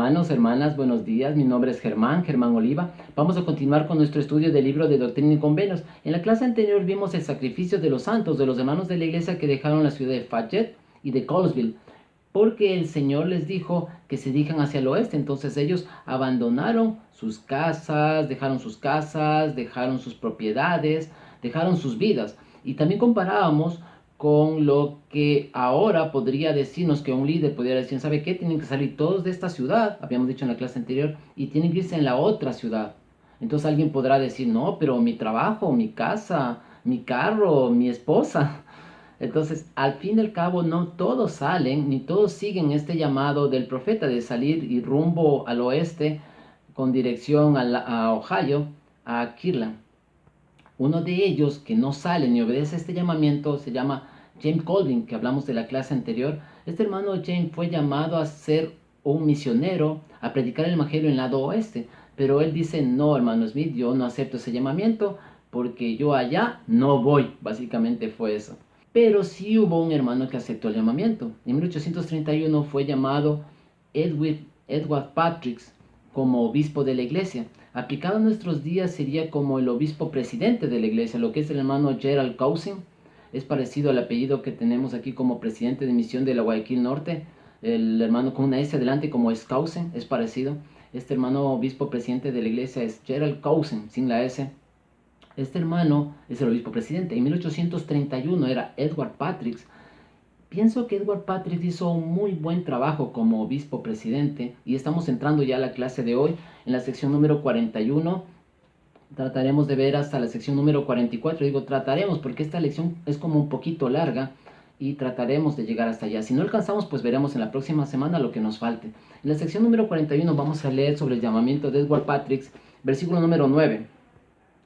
Hermanos, hermanas, buenos días. Mi nombre es Germán Oliva. Vamos a continuar con nuestro estudio del libro de Doctrina y Convenios. En la clase anterior vimos el sacrificio de los santos, de los hermanos de la iglesia que dejaron la ciudad de Fayette y de Colesville, porque el Señor les dijo que se dirijan hacia el oeste. Entonces ellos abandonaron sus casas, dejaron sus propiedades, dejaron sus vidas. Y también comparábamos con lo que ahora podría decirnos que un líder podría decir, ¿sabe qué? Tienen que salir todos de esta ciudad, habíamos dicho en la clase anterior, y tienen que irse en la otra ciudad. Entonces alguien podrá decir, no, pero mi trabajo, mi casa, mi carro, mi esposa. Entonces, al fin y al cabo, no todos salen, ni todos siguen este llamado del profeta de salir y rumbo al oeste con dirección a Ohio, a Kirtland. Uno de ellos que no sale ni obedece a este llamamiento se llama James Colvin, que hablamos de la clase anterior. Este hermano James fue llamado a ser un misionero, a predicar el evangelio en el lado oeste. Pero él dice, no, hermano Smith, yo no acepto ese llamamiento porque yo allá no voy. Básicamente fue eso. Pero sí hubo un hermano que aceptó el llamamiento. En 1831 fue llamado Edward Patrick como obispo de la iglesia. Aplicado a nuestros días sería como el obispo presidente de la iglesia, lo que es el hermano Gerald Cousin. Es parecido al apellido que tenemos aquí como presidente de misión de la Guayaquil Norte. El hermano con una S adelante como es Cousin, es parecido. Este hermano obispo presidente de la iglesia es Gerald Cousin, sin la S. Este hermano es el obispo presidente. En 1831 era Edward Patrick. Pienso que Edward Patrick hizo un muy buen trabajo como obispo presidente y estamos entrando ya a la clase de hoy en la sección número 41. Trataremos de ver hasta la sección número 44. Digo trataremos porque esta lección es como un poquito larga y trataremos de llegar hasta allá. Si no alcanzamos, pues veremos en la próxima semana lo que nos falte. En la sección número 41 vamos a leer sobre el llamamiento de Edward Patrick, versículo número 9.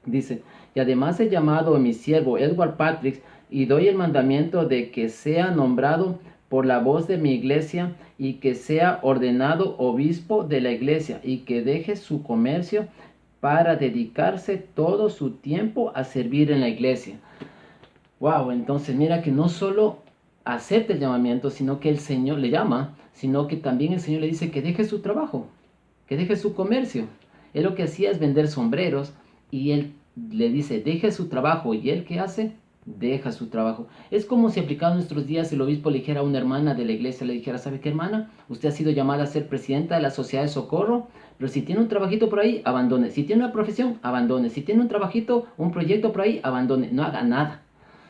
Dice, y además he llamado a mi siervo Edward Patrick y doy el mandamiento de que sea nombrado por la voz de mi iglesia y que sea ordenado obispo de la iglesia y que deje su comercio para dedicarse todo su tiempo a servir en la iglesia. Wow, entonces mira que no solo acepta el llamamiento, sino que el Señor le llama, sino que también el Señor le dice que deje su trabajo, que deje su comercio. Él lo que hacía es vender sombreros y él le dice, deje su trabajo. ¿Y él qué hace? Deja su trabajo. Es como si aplicado en nuestros días el obispo le dijera a una hermana de la iglesia, le dijera, ¿sabe qué, hermana? Usted ha sido llamada a ser presidenta de la sociedad de socorro, pero si tiene un trabajito por ahí, abandone. Si tiene una profesión, abandone. Si tiene un trabajito, un proyecto por ahí, abandone. No haga nada.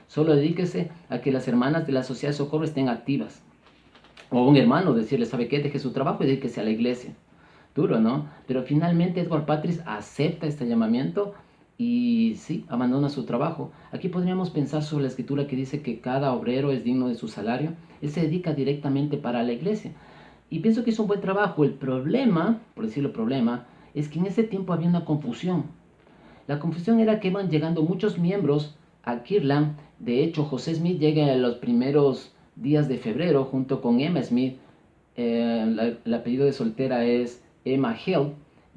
Solo dedíquese a que las hermanas de la sociedad de socorro estén activas. O un hermano decirle, ¿sabe qué? Deje su trabajo y dedíquese a la iglesia. Duro, ¿no? Pero finalmente Edward Patrick acepta este llamamiento y sí, abandona su trabajo. Aquí podríamos pensar sobre la escritura que dice que cada obrero es digno de su salario. Él se dedica directamente para la iglesia. Y pienso que hizo un buen trabajo. El problema, por decirlo problema, es que en ese tiempo había una confusión. La confusión era que iban llegando muchos miembros a Kirtland. De hecho, José Smith llega en los primeros días de febrero junto con Emma Smith. El apellido de soltera es Emma Hill.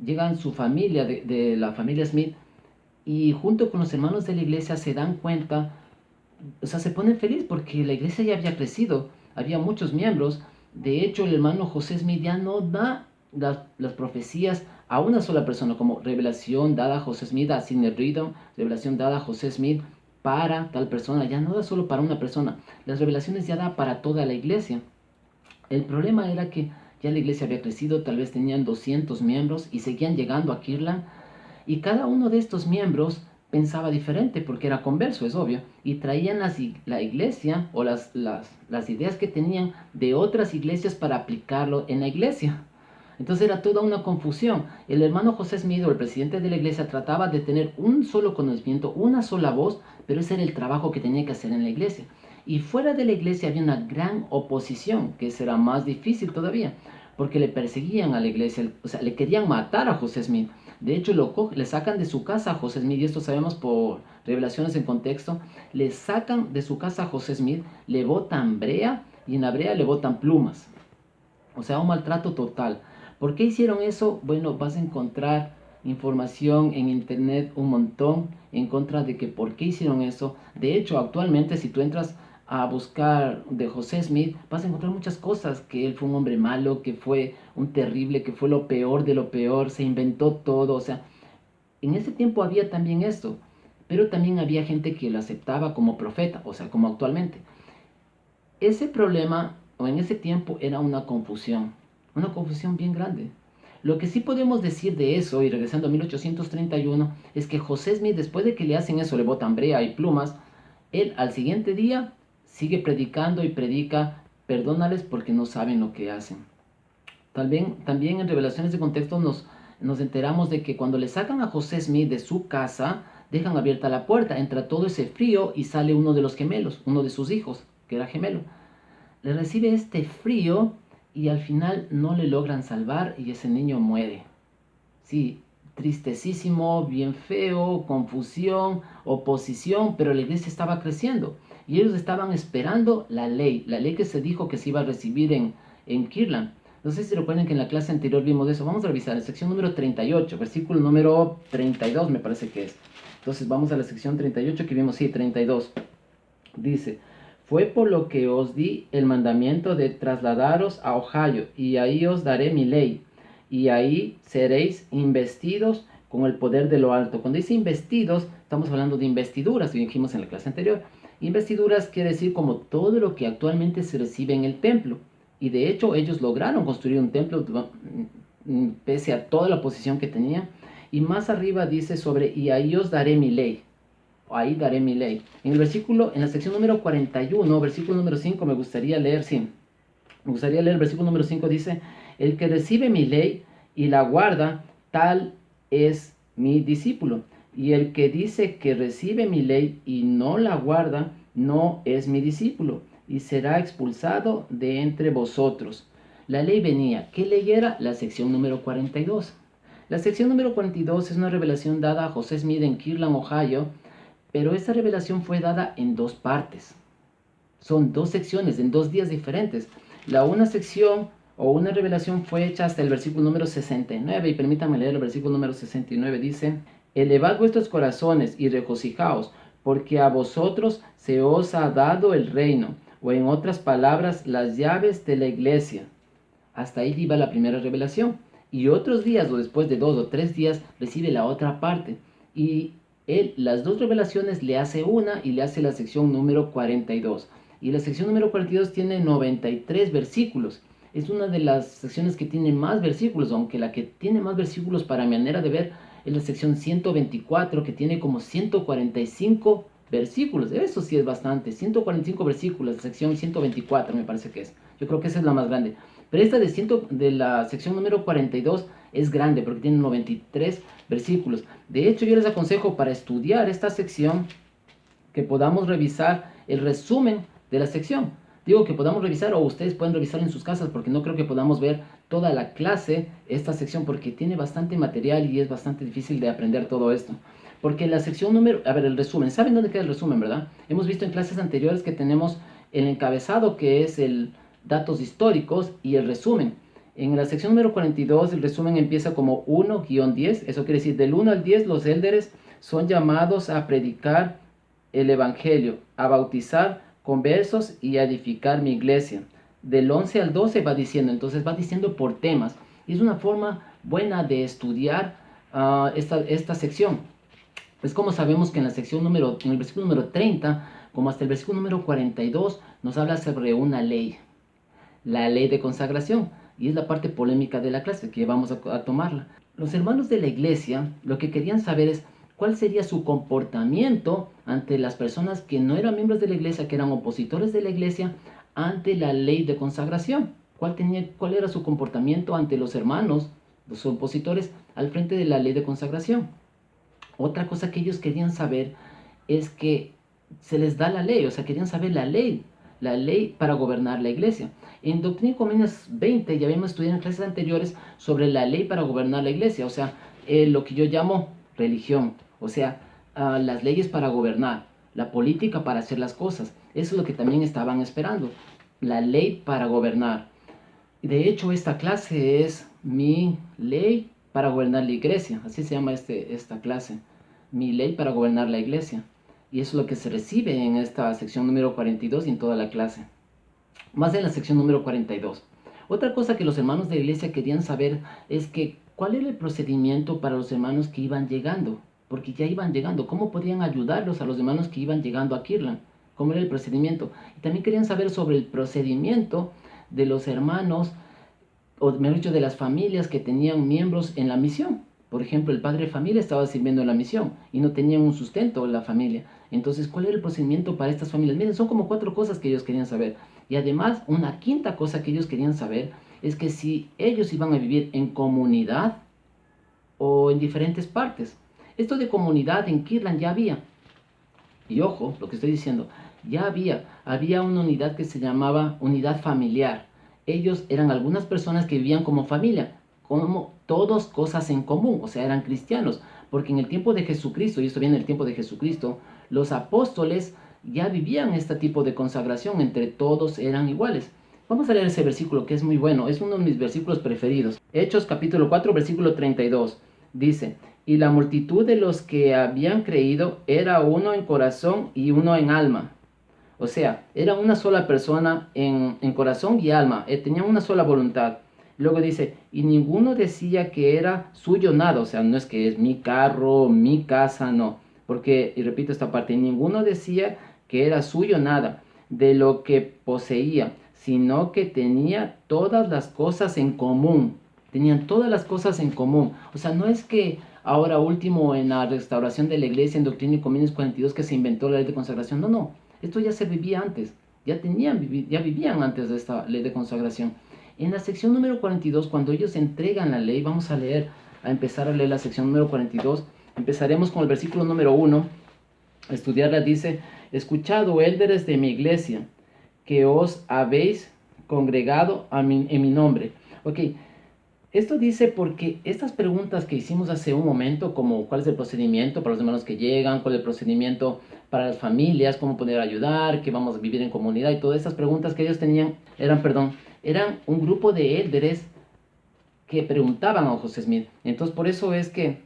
Llegan su familia, de la familia Smith, y junto con los hermanos de la iglesia se dan cuenta, o sea, se ponen felices porque la iglesia ya había crecido, había muchos miembros. De hecho, el hermano José Smith ya no da las profecías a una sola persona, como revelación dada a José Smith, a Sidney Rigdon, revelación dada a José Smith para tal persona, ya no da solo para una persona, las revelaciones ya da para toda la iglesia. El problema era que ya la iglesia había crecido, tal vez tenían 200 miembros y seguían llegando a Kirtland, y cada uno de estos miembros pensaba diferente porque era converso, es obvio, y traían la iglesia o las ideas que tenían de otras iglesias para aplicarlo en la iglesia. Entonces era toda una confusión. El hermano José Smith, el presidente de la iglesia, trataba de tener un solo conocimiento, una sola voz, pero ese era el trabajo que tenía que hacer en la iglesia. Y fuera de la iglesia había una gran oposición, que será más difícil todavía, porque le perseguían a la iglesia, o sea, le querían matar a José Smith. De hecho, le sacan de su casa a José Smith, y esto sabemos por revelaciones en contexto. Le sacan de su casa a José Smith, le botan brea, y en la brea le botan plumas. O sea, un maltrato total. ¿Por qué hicieron eso? Bueno, vas a encontrar información en internet un montón en contra de que por qué hicieron eso. De hecho, actualmente si tú entras a buscar de José Smith, vas a encontrar muchas cosas, que él fue un hombre malo, que fue un terrible, que fue lo peor de lo peor, se inventó todo, o sea, en ese tiempo había también esto, pero también había gente que lo aceptaba como profeta, o sea, como actualmente. Ese problema, o en ese tiempo, era una confusión bien grande. Lo que sí podemos decir de eso, y regresando a 1831, es que José Smith, después de que le hacen eso, le botan brea y plumas, él al siguiente día sigue predicando y predica, perdónales porque no saben lo que hacen. También en Revelaciones de Contexto nos enteramos de que cuando le sacan a José Smith de su casa, dejan abierta la puerta, entra todo ese frío y sale uno de los gemelos, uno de sus hijos, que era gemelo. Le recibe este frío y al final no le logran salvar y ese niño muere. Sí, tristecísimo, bien feo, confusión, oposición, pero la iglesia estaba creciendo y ellos estaban esperando la ley que se dijo que se iba a recibir en Kirtland. No sé si recuerdan que en la clase anterior vimos eso. Vamos a revisar en sección número 38, versículo número 32 me parece que es. Entonces vamos a la sección 38 que vimos, sí, 32. Dice, fue por lo que os di el mandamiento de trasladaros a Ohio, y ahí os daré mi ley, y ahí seréis investidos con el poder de lo alto. Cuando dice investidos, estamos hablando de investiduras, y dijimos en la clase anterior. Investiduras quiere decir como todo lo que actualmente se recibe en el templo. Y de hecho ellos lograron construir un templo pese a toda la oposición que tenían. Y más arriba dice sobre, y ahí os daré mi ley. Ahí daré mi ley. En el versículo, en la sección número 41, versículo número 5, me gustaría leer el versículo número 5, dice, el que recibe mi ley y la guarda, tal es mi discípulo. Y el que dice que recibe mi ley y no la guarda, no es mi discípulo, y será expulsado de entre vosotros. La ley venía. ¿Qué ley era? La sección número 42. La sección número 42 es una revelación dada a José Smith en Kirtland, Ohio, pero esta revelación fue dada en dos partes. Son dos secciones, en 2 días diferentes. La una sección o una revelación fue hecha hasta el versículo número 69, y permítanme leer el versículo número 69, dice, elevad vuestros corazones y regocijaos, porque a vosotros se os ha dado el reino, o en otras palabras, las llaves de la iglesia. Hasta ahí iba la primera revelación. Y otros días, o después de 2 o 3 días, recibe la otra parte. Y él las dos revelaciones le hace una y le hace la sección número 42. Y la sección número 42 tiene 93 versículos. Es una de las secciones que tiene más versículos, aunque la que tiene más versículos para mi manera de ver es la sección 124, que tiene como 145 versículos. Eso sí es bastante. 145 versículos, la sección 124 me parece que es. Yo creo que esa es la más grande. Pero esta de la sección número 42 es grande porque tiene 93 versículos. De hecho, yo les aconsejo para estudiar esta sección que podamos revisar el resumen de la sección. Digo que podamos revisar, o ustedes pueden revisar en sus casas, porque no creo que podamos ver toda la clase, esta sección, porque tiene bastante material y es bastante difícil de aprender todo esto. Porque la sección número, a ver, el resumen, ¿saben dónde queda el resumen, verdad? Hemos visto en clases anteriores que tenemos el encabezado, que es el datos históricos, y el resumen. En la sección número 42 el resumen empieza como 1-10, eso quiere decir del 1 al 10 los élderes son llamados a predicar el evangelio, a bautizar conversos y a edificar mi iglesia. Del 11 al 12 va diciendo, entonces va diciendo por temas. Y es una forma buena de estudiar esta sección. Es como sabemos que en la sección en el versículo número 30, como hasta el versículo número 42, nos habla sobre una ley, la ley de consagración, y es la parte polémica de la clase que vamos a tomarla. Los hermanos de la iglesia lo que querían saber es cuál sería su comportamiento ante las personas que no eran miembros de la iglesia, que eran opositores de la iglesia, ante la ley de consagración. ¿Cuál era su comportamiento ante los hermanos, los opositores, al frente de la ley de consagración? Otra cosa que ellos querían saber es que se les da la ley, o sea, querían saber la ley para gobernar la iglesia. En Doctrina y Convenios 20 ya habíamos estudiado en clases anteriores sobre la ley para gobernar la iglesia, o sea, lo que yo llamo religión, o sea, las leyes para gobernar, la política para hacer las cosas. Eso es lo que también estaban esperando, la ley para gobernar. De hecho, esta clase es mi ley para gobernar la iglesia, así se llama esta clase, mi ley para gobernar la iglesia. Y eso es lo que se recibe en esta sección número 42 y en toda la clase. Más en la sección número 42. Otra cosa que los hermanos de la iglesia querían saber es que cuál era el procedimiento para los hermanos que iban llegando, porque ya iban llegando, cómo podían ayudarlos a los hermanos que iban llegando a Kirtland, cómo era el procedimiento. Y también querían saber sobre el procedimiento de los hermanos, o mejor dicho, de las familias que tenían miembros en la misión. Por ejemplo, el padre de familia estaba sirviendo en la misión y no tenían un sustento en la familia. Entonces, ¿cuál era el procedimiento para estas familias? Miren, son como 4 cosas que ellos querían saber. Y además, una quinta cosa que ellos querían saber es que si ellos iban a vivir en comunidad o en diferentes partes. Esto de comunidad en Kirtland ya había. Y ojo, lo que estoy diciendo, ya había una unidad que se llamaba unidad familiar. Ellos eran algunas personas que vivían como familia, como todos cosas en común, o sea, eran cristianos. Porque en el tiempo de Jesucristo, y esto viene del tiempo de Jesucristo, los apóstoles ya vivían este tipo de consagración, entre todos eran iguales. Vamos a leer ese versículo que es muy bueno, es uno de mis versículos preferidos. Hechos capítulo 4, versículo 32. Dice, y la multitud de los que habían creído era uno en corazón y uno en alma. O sea, era una sola persona en corazón y alma, tenían una sola voluntad. Luego dice, y ninguno decía que era suyo nada, o sea, no es que es mi carro, mi casa, no. Porque, y repito esta parte, ninguno decía que era suyo nada de lo que poseía, sino que tenía todas las cosas en común. Tenían todas las cosas en común. O sea, no es que ahora último en la restauración de la iglesia en Doctrina y Convenios 42 que se inventó la ley de consagración. No, no. Esto ya se vivía antes. Ya vivían antes de esta ley de consagración. En la sección número 42, cuando ellos entregan la ley, vamos a empezar a leer la sección número 42. Empezaremos con el versículo número 1. A estudiarla dice, escuchado, élderes de mi iglesia, que os habéis congregado en mi nombre. Ok, esto dice porque estas preguntas que hicimos hace un momento, como cuál es el procedimiento para los hermanos que llegan, cuál es el procedimiento para las familias, cómo poder ayudar, que vamos a vivir en comunidad y todas estas preguntas que ellos tenían, eran un grupo de élderes que preguntaban a José Smith. Entonces por eso es que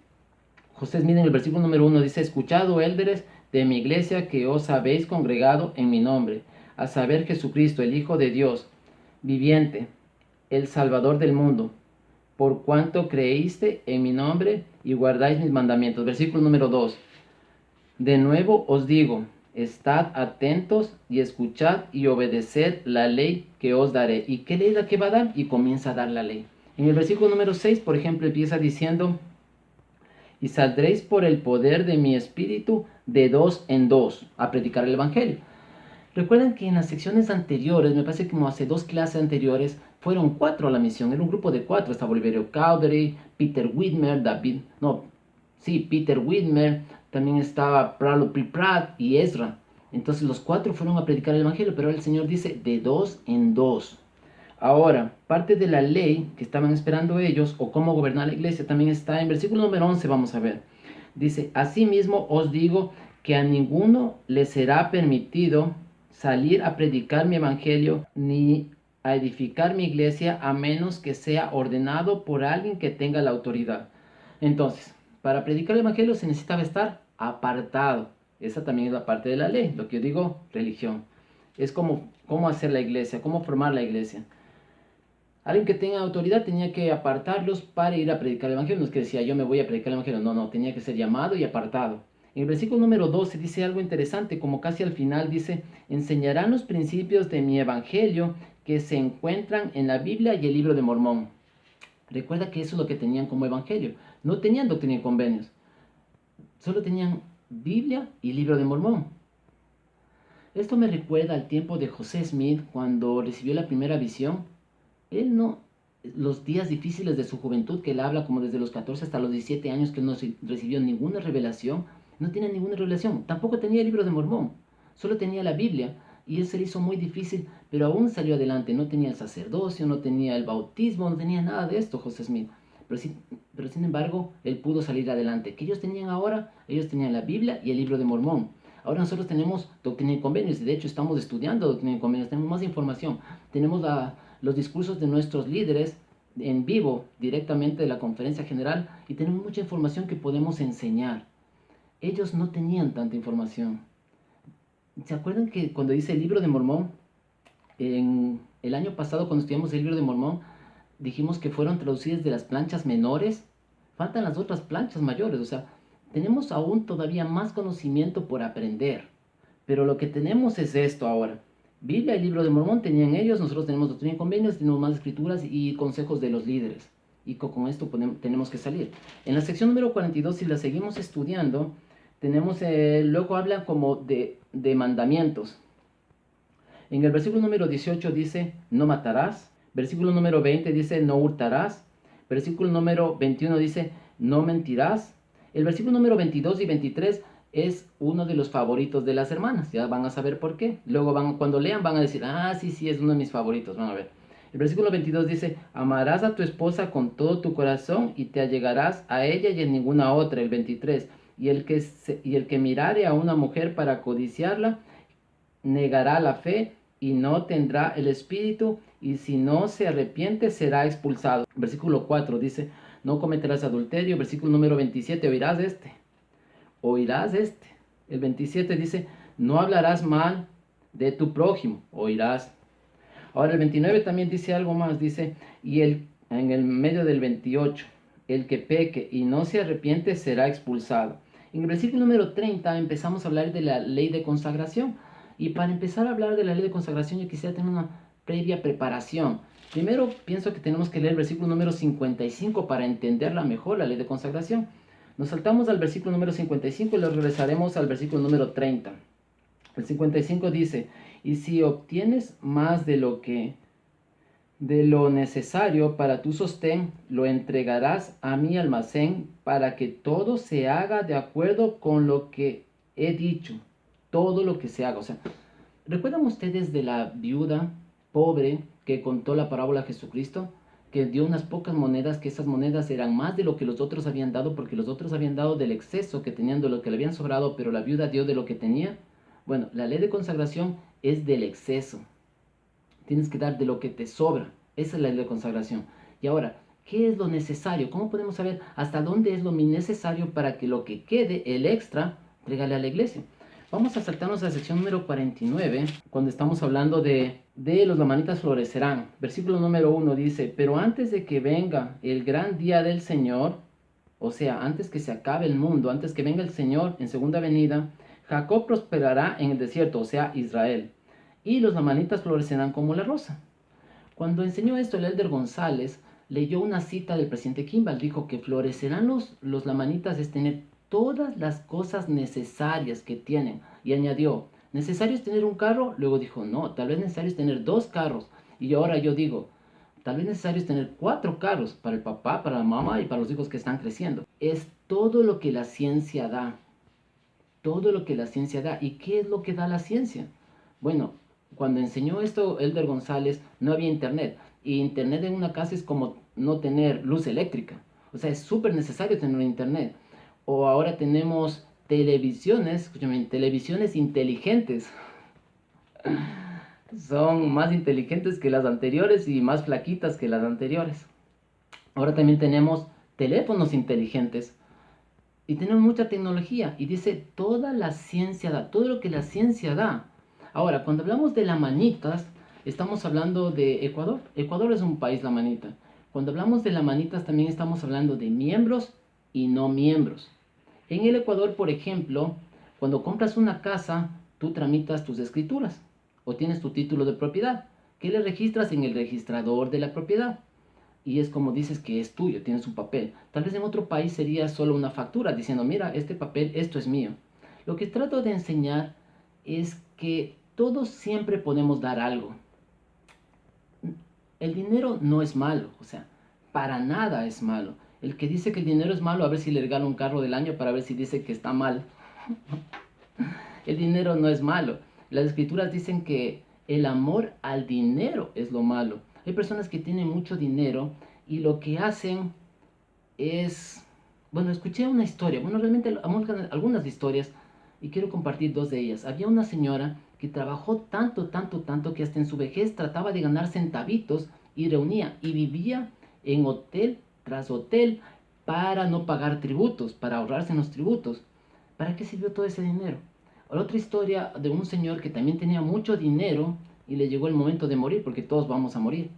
José Smith en el versículo número 1 dice, escuchado, élderes de mi iglesia, que os habéis congregado en mi nombre, a saber Jesucristo, el Hijo de Dios, viviente, el Salvador del mundo, por cuanto creíste en mi nombre y guardáis mis mandamientos. Versículo número 2. De nuevo os digo, estad atentos y escuchad y obedeced la ley que os daré. ¿Y qué ley la que va a dar? Y comienza a dar la ley. En el versículo número 6, por ejemplo, empieza diciendo, y saldréis por el poder de mi espíritu de 2 en 2 a predicar el evangelio. Recuerden que en las secciones anteriores, me parece que como hace 2 clases anteriores, fueron 4 a la misión. Era un grupo de 4. Estaba Oliverio Cowdery, Peter Whitmer, Peter Whitmer. También estaba Pralo Pratt y Ezra. Entonces los 4 fueron a predicar el evangelio, pero el Señor dice de 2 en 2. Ahora, parte de la ley que estaban esperando ellos, o cómo gobernar la iglesia, también está en versículo número 11, vamos a ver. Dice, asimismo os digo que a ninguno le será permitido salir a predicar mi evangelio, ni a edificar mi iglesia, a menos que sea ordenado por alguien que tenga la autoridad. Entonces, para predicar el evangelio se necesitaba estar apartado. Esa también es la parte de la ley, lo que yo digo, religión. Es como cómo hacer la iglesia, cómo formar la iglesia. Alguien que tenga autoridad tenía que apartarlos para ir a predicar el evangelio. No es que decía yo me voy a predicar el evangelio. No, tenía que ser llamado y apartado. En el versículo número 12 dice algo interesante, como casi al final dice, enseñarán los principios de mi evangelio que se encuentran en la Biblia y el libro de Mormón. Recuerda que eso es lo que tenían como evangelio. No tenían doctrina y convenios. Solo tenían Biblia y libro de Mormón. Esto me recuerda al tiempo de José Smith cuando recibió la primera visión. Él no, los días difíciles de su juventud, que él habla como desde los 14 hasta los 17 años, que él no recibió ninguna revelación, no tiene ninguna revelación, tampoco tenía el libro de Mormón, solo tenía la Biblia, y él se le hizo muy difícil, pero aún salió adelante. No tenía el sacerdocio, no tenía el bautismo, no tenía nada de esto José Smith, pero sin embargo, él pudo salir adelante. ¿Qué ellos tenían ahora? Ellos tenían la Biblia y el libro de Mormón. Ahora nosotros tenemos Doctrina y Convenios, y de hecho estamos estudiando Doctrina y Convenios, tenemos más información, tenemos los discursos de nuestros líderes en vivo, directamente de la conferencia general, y tenemos mucha información que podemos enseñar. Ellos no tenían tanta información. ¿Se acuerdan que cuando dice el libro de Mormón, en el año pasado cuando estudiamos el libro de Mormón, dijimos que fueron traducidas de las planchas menores? Faltan las otras planchas mayores, o sea, tenemos aún todavía más conocimiento por aprender. Pero lo que tenemos es esto ahora. Biblia y libro de Mormón tenían ellos, nosotros tenemos doctrina y convenios, tenemos más escrituras y consejos de los líderes. Y con esto tenemos que salir. En la sección número 42, si la seguimos estudiando, tenemos, luego habla como de mandamientos. En el versículo número 18 dice, no matarás. Versículo número 20 dice, no hurtarás. Versículo número 21 dice, no mentirás. El versículo número 22 y 23 es uno de los favoritos de las hermanas. Ya van a saber por qué. Luego cuando lean van a decir, ah, sí, sí, es uno de mis favoritos. Van a ver. El versículo 22 dice, amarás a tu esposa con todo tu corazón y te allegarás a ella y en ninguna otra. El 23, y el que mirare a una mujer para codiciarla, negará la fe y no tendrá el espíritu, y si no se arrepiente será expulsado. Versículo 4 dice, no cometerás adulterio. Versículo número 27, oirás este. El 27 dice, no hablarás mal de tu prójimo, oirás. Ahora el 29 también dice algo más, dice, en el medio del 28, el que peque y no se arrepiente será expulsado. En el versículo número 30 empezamos a hablar de la ley de consagración. Y para empezar a hablar de la ley de consagración yo quisiera tener una previa preparación. Primero pienso que tenemos que leer el versículo número 55 para entenderla mejor, la ley de consagración. Nos saltamos al versículo número 55 y lo regresaremos al versículo número 30. El 55 dice, y si obtienes más de lo necesario para tu sostén, lo entregarás a mi almacén para que todo se haga de acuerdo con lo que he dicho. Todo lo que se haga. O sea, ¿recuerdan ustedes de la viuda pobre que contó la parábola a Jesucristo? Que dio unas pocas monedas, que esas monedas eran más de lo que los otros habían dado, porque los otros habían dado del exceso que tenían, de lo que le habían sobrado, pero la viuda dio de lo que tenía. Bueno, la ley de consagración es del exceso. Tienes que dar de lo que te sobra. Esa es la ley de consagración. Y ahora, ¿qué es lo necesario? ¿Cómo podemos saber hasta dónde es lo necesario para que lo que quede, el extra, regale a la iglesia? Vamos a saltarnos a la sección número 49, cuando estamos hablando de los lamanitas florecerán. Versículo número 1 dice, pero antes de que venga el gran día del Señor, o sea, antes que se acabe el mundo, antes que venga el Señor en segunda venida, Jacob prosperará en el desierto, o sea, Israel, y los lamanitas florecerán como la rosa. Cuando enseñó esto el elder González, leyó una cita del presidente Kimball, dijo que florecerán los lamanitas es tener todas las cosas necesarias que tienen. Y añadió, ¿necesario es tener un carro? Luego dijo, no, tal vez necesario es tener 2 carros. Y ahora yo digo, tal vez necesario es tener 4 carros para el papá, para la mamá y para los hijos que están creciendo. Es todo lo que la ciencia da. Todo lo que la ciencia da. ¿Y qué es lo que da la ciencia? Bueno, cuando enseñó esto Elder González, no había internet. Y internet en una casa es como no tener luz eléctrica. O sea, es súper necesario tener internet. O ahora tenemos televisiones, escúchame, televisiones inteligentes. Son más inteligentes que las anteriores y más flaquitas que las anteriores. Ahora también tenemos teléfonos inteligentes. Y tenemos mucha tecnología. Y dice, toda la ciencia da, todo lo que la ciencia da. Ahora, cuando hablamos de lamanitas, estamos hablando de Ecuador. Ecuador es un país lamanita. Cuando hablamos de lamanitas, también estamos hablando de miembros y no miembros. En el Ecuador, por ejemplo, cuando compras una casa, tú tramitas tus escrituras o tienes tu título de propiedad, que le registras en el registrador de la propiedad. Y es como dices que es tuyo, tienes un papel. Tal vez en otro país sería solo una factura diciendo, mira, este papel, esto es mío. Lo que trato de enseñar es que todos siempre podemos dar algo. El dinero no es malo, o sea, para nada es malo. El que dice que el dinero es malo, a ver si le regalo un carro del año para ver si dice que está mal. El dinero no es malo. Las escrituras dicen que el amor al dinero es lo malo. Hay personas que tienen mucho dinero y lo que hacen es... Bueno, escuché una historia, bueno, realmente algunas historias y quiero compartir 2 de ellas. Había una señora que trabajó tanto, tanto, tanto que hasta en su vejez trataba de ganar centavitos y reunía y vivía en hotel tras hotel para no pagar tributos, para ahorrarse en los tributos. ¿Para qué sirvió todo ese dinero? Otra historia de un señor que también tenía mucho dinero y le llegó el momento de morir, porque todos vamos a morir.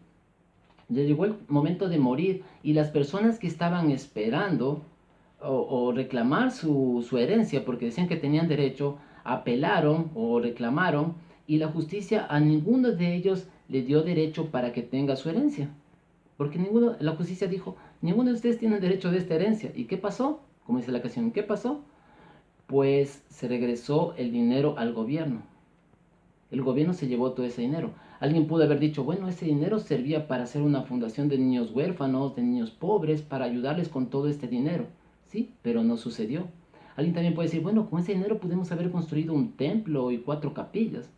Le llegó el momento de morir y las personas que estaban esperando o reclamar su herencia, porque decían que tenían derecho, apelaron o reclamaron y la justicia a ninguno de ellos le dio derecho para que tenga su herencia. Porque la justicia dijo, ninguno de ustedes tiene derecho de esta herencia. ¿Y qué pasó? Como dice la canción, ¿qué pasó? Pues se regresó el dinero al gobierno. El gobierno se llevó todo ese dinero. Alguien pudo haber dicho, bueno, ese dinero servía para hacer una fundación de niños huérfanos, de niños pobres, para ayudarles con todo este dinero. Sí, pero no sucedió. Alguien también puede decir, bueno, con ese dinero pudimos haber construido un templo y 4 capillas.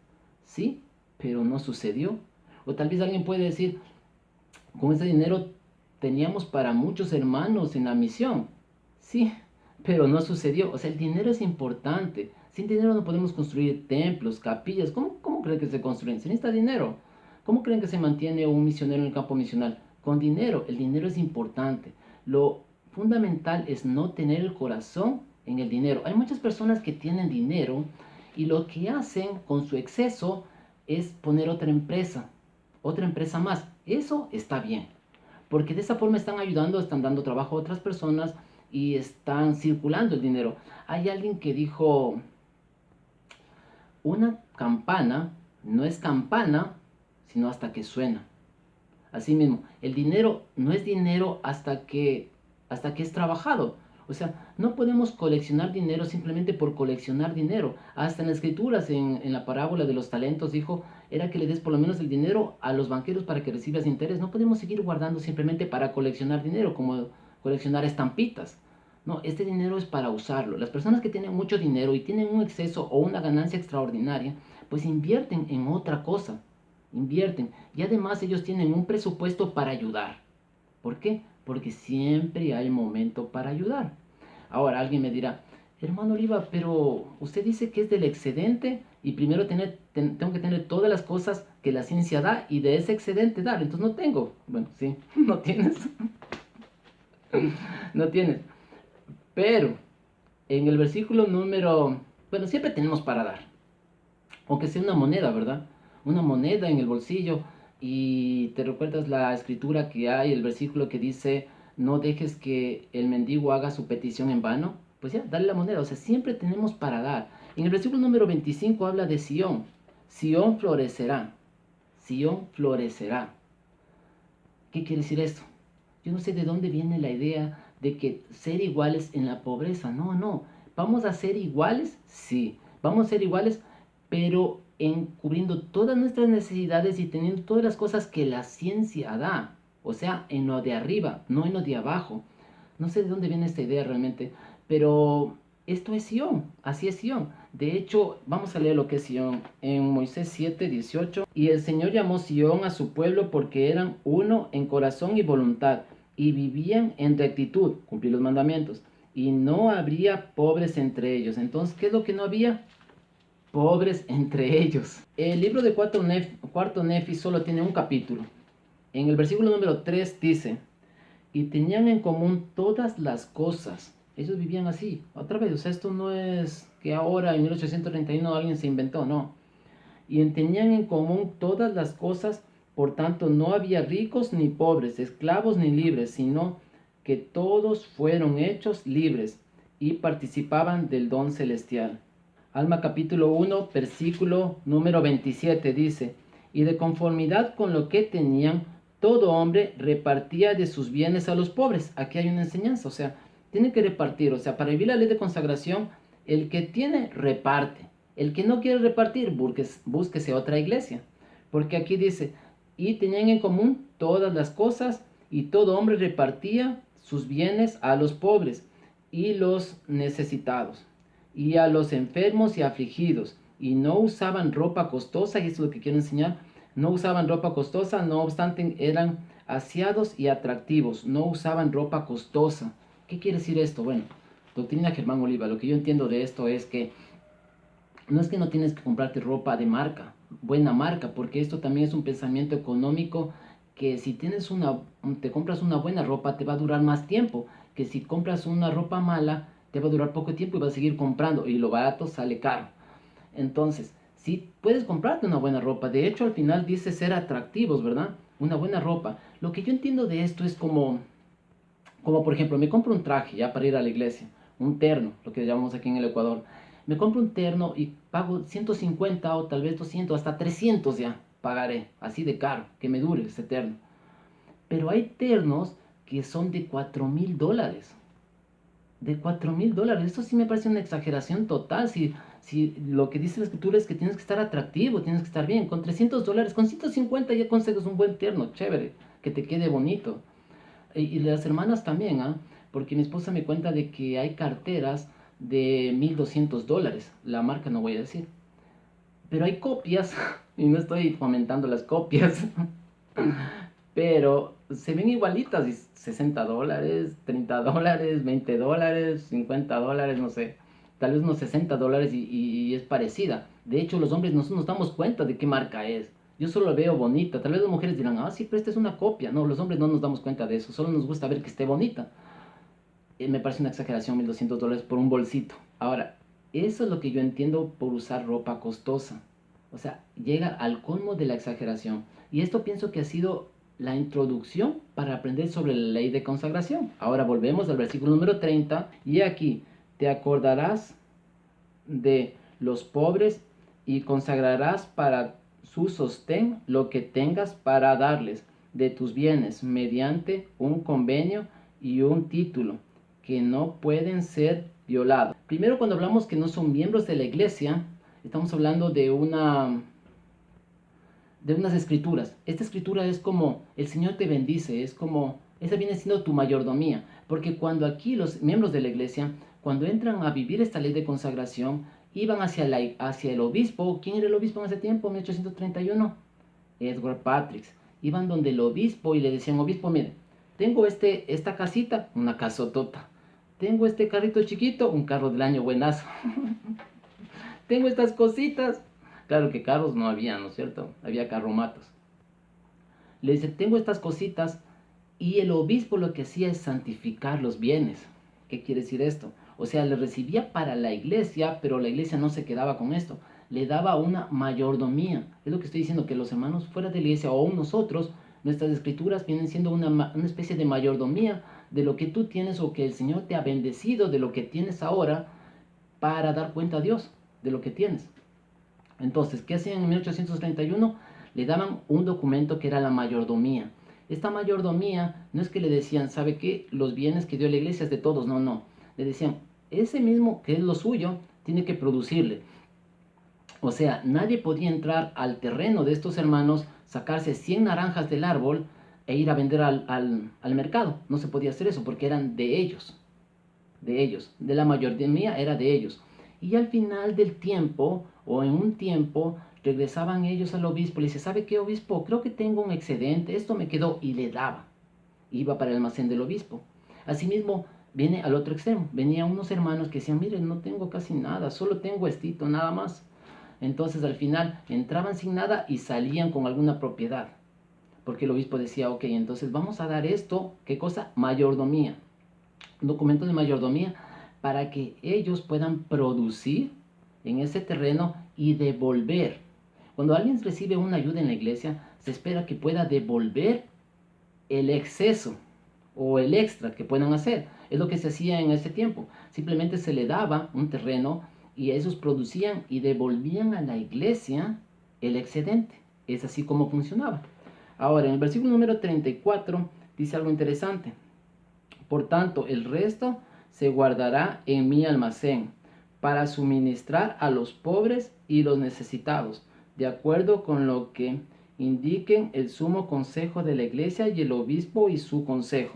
Sí, pero no sucedió. O tal vez alguien puede decir, con ese dinero teníamos para muchos hermanos en la misión. Sí, pero no sucedió. O sea, el dinero es importante. Sin dinero no podemos construir templos, capillas. ¿Cómo creen que se construyen? Se necesita dinero. ¿Cómo creen que se mantiene un misionero en el campo misional? Con dinero. El dinero es importante. Lo fundamental es no tener el corazón en el dinero. Hay muchas personas que tienen dinero y lo que hacen con su exceso es poner otra empresa más. Eso está bien, porque de esa forma están ayudando, están dando trabajo a otras personas y están circulando el dinero. Hay alguien que dijo, una campana no es campana, sino hasta que suena. Así mismo, el dinero no es dinero hasta que es trabajado. O sea, no podemos coleccionar dinero simplemente por coleccionar dinero. Hasta en las escrituras, en la parábola de los talentos, dijo, era que le des por lo menos el dinero a los banqueros para que recibas interés. No podemos seguir guardando simplemente para coleccionar dinero, como coleccionar estampitas. No, este dinero es para usarlo. Las personas que tienen mucho dinero y tienen un exceso o una ganancia extraordinaria, pues invierten en otra cosa. Invierten. Y además ellos tienen un presupuesto para ayudar. ¿Por qué? Porque siempre hay momento para ayudar. Ahora alguien me dirá, hermano Oliva, pero usted dice que es del excedente y primero tengo que tener todas las cosas que la ciencia da y de ese excedente dar. Entonces no tengo. Bueno, sí, no tienes. No tienes. Pero en el versículo número... Bueno, siempre tenemos para dar. Aunque sea una moneda, ¿verdad? Una moneda en el bolsillo. Y te recuerdas la escritura que hay, el versículo que dice, no dejes que el mendigo haga su petición en vano. Pues ya, dale la moneda. O sea, siempre tenemos para dar. En el versículo número 25 habla de Sión. Sión florecerá. Sión florecerá. ¿Qué quiere decir esto? Yo no sé de dónde viene la idea de que ser iguales en la pobreza. No, no. ¿Vamos a ser iguales? Sí. Vamos a ser iguales, pero en cubriendo todas nuestras necesidades y teniendo todas las cosas que la ciencia da. O sea, en lo de arriba, no en lo de abajo. No sé de dónde viene esta idea realmente, pero esto es Sión, así es Sión. De hecho, vamos a leer lo que es Sión en Moisés 7:18. Y el Señor llamó Sión a su pueblo porque eran uno en corazón y voluntad, y vivían en rectitud, cumplir los mandamientos. Y no habría pobres entre ellos. Entonces, ¿qué es lo que no había? Pobres entre ellos. El libro de cuarto Nefi solo tiene un capítulo. En el versículo número 3 dice, y tenían en común todas las cosas. Ellos vivían así. Otra vez, o sea, esto no es que ahora en 1831 alguien se inventó, no. Y tenían en común todas las cosas, por tanto no había ricos ni pobres, esclavos ni libres, sino que todos fueron hechos libres y participaban del don celestial. Alma capítulo 1, versículo número 27 dice, y de conformidad con lo que tenían, todo hombre repartía de sus bienes a los pobres. Aquí hay una enseñanza, o sea, tiene que repartir, o sea, para vivir la ley de consagración, el que tiene, reparte. El que no quiere repartir, búsquese otra iglesia. Porque aquí dice, y tenían en común todas las cosas, y todo hombre repartía sus bienes a los pobres y los necesitados, y a los enfermos y afligidos, y no usaban ropa costosa, y eso es lo que quiero enseñar, no usaban ropa costosa, no obstante eran aseados y atractivos, no usaban ropa costosa. ¿Qué quiere decir esto? Bueno, doctrina Germán Oliva, lo que yo entiendo de esto es que no es que no tienes que comprarte ropa de marca, buena marca, porque esto también es un pensamiento económico que si te compras una buena ropa te va a durar más tiempo, que si compras una ropa mala te va a durar poco tiempo y vas a seguir comprando y lo barato sale caro. Entonces, sí puedes comprarte una buena ropa. De hecho, al final dice ser atractivos, ¿verdad? Una buena ropa. Lo que yo entiendo de esto es como por ejemplo, me compro un traje ya para ir a la iglesia, un terno, lo que llamamos aquí en el Ecuador. Me compro un terno y pago 150 o tal vez 200, hasta 300 ya pagaré, así de caro, que me dure ese terno. Pero hay ternos que son de $4,000. De $4,000. Esto sí me parece una exageración total. Si lo que dice la escritura es que tienes que estar atractivo, tienes que estar bien. Con $300, con 150 ya consigues un buen terno, chévere, que te quede bonito. Y las hermanas también, ¿ah? Porque mi esposa me cuenta de que hay carteras de $1,200. La marca no voy a decir. Pero hay copias, y no estoy fomentando las copias, pero se ven igualitas, y $60, $30, $20, $50, no sé, tal vez unos $60 y es parecida. De hecho, los hombres no nos damos cuenta de qué marca es. Yo solo la veo bonita. Tal vez las mujeres dirán, ah, sí, pero esta es una copia. No, los hombres no nos damos cuenta de eso. Solo nos gusta ver que esté bonita. Me parece una exageración $1,200 por un bolsito. Ahora, eso es lo que yo entiendo por usar ropa costosa. O sea, llega al colmo de la exageración. Y esto pienso que ha sido la introducción para aprender sobre la ley de consagración. Ahora volvemos al versículo número 30. Y aquí, te acordarás de los pobres y consagrarás para su sostén lo que tengas para darles de tus bienes mediante un convenio y un título que no pueden ser violados. Primero, cuando hablamos que no son miembros de la iglesia, estamos hablando de unas escrituras. Esta escritura es como el Señor te bendice, es como, esa viene siendo tu mayordomía, porque cuando aquí los miembros de la iglesia, cuando entran a vivir esta ley de consagración, iban hacia el obispo. ¿Quién era el obispo en ese tiempo, 1831? Edward Patrick. Iban donde el obispo y le decían, obispo, mire, tengo esta casita, una casotota. Tengo este carrito chiquito, un carro del año buenazo. Tengo estas cositas. Claro que carros no había, ¿no es cierto? Había carromatos. Le dice, tengo estas cositas, y el obispo lo que hacía es santificar los bienes. ¿Qué quiere decir esto? O sea, le recibía para la iglesia, pero la iglesia no se quedaba con esto. Le daba una mayordomía. Es lo que estoy diciendo, que los hermanos fuera de la iglesia o aún nosotros, nuestras escrituras vienen siendo una especie de mayordomía de lo que tú tienes o que el Señor te ha bendecido, de lo que tienes ahora, para dar cuenta a Dios de lo que tienes. Entonces, ¿qué hacían en 1831? Le daban un documento que era la mayordomía. Esta mayordomía no es que le decían, ¿sabe qué? Los bienes que dio la iglesia es de todos. No, no. Le decían, ese mismo que es lo suyo, tiene que producirle. O sea, nadie podía entrar al terreno de estos hermanos, sacarse 100 naranjas del árbol e ir a vender al mercado. No se podía hacer eso porque eran de ellos. De ellos. De la mayordomía era de ellos. Y al final del tiempo, o en un tiempo, regresaban ellos al obispo y le dice, ¿sabe qué, obispo? Creo que tengo un excedente, esto me quedó, y le daba. Iba para el almacén del obispo. Asimismo, viene al otro extremo. Venían unos hermanos que decían, miren, no tengo casi nada, solo tengo estito, nada más. Entonces al final entraban sin nada y salían con alguna propiedad. Porque el obispo decía, ok, entonces vamos a dar esto, ¿qué cosa? Mayordomía. Un documento de mayordomía para que ellos puedan producir en ese terreno y devolver. Cuando alguien recibe una ayuda en la iglesia, se espera que pueda devolver el exceso o el extra que puedan hacer. Es lo que se hacía en ese tiempo. Simplemente se le daba un terreno y ellos producían y devolvían a la iglesia el excedente. Es así como funcionaba. Ahora, en el versículo número 34 dice algo interesante. Por tanto, el resto se guardará en mi almacén para suministrar a los pobres y los necesitados, de acuerdo con lo que indiquen el sumo consejo de la iglesia y el obispo y su consejo.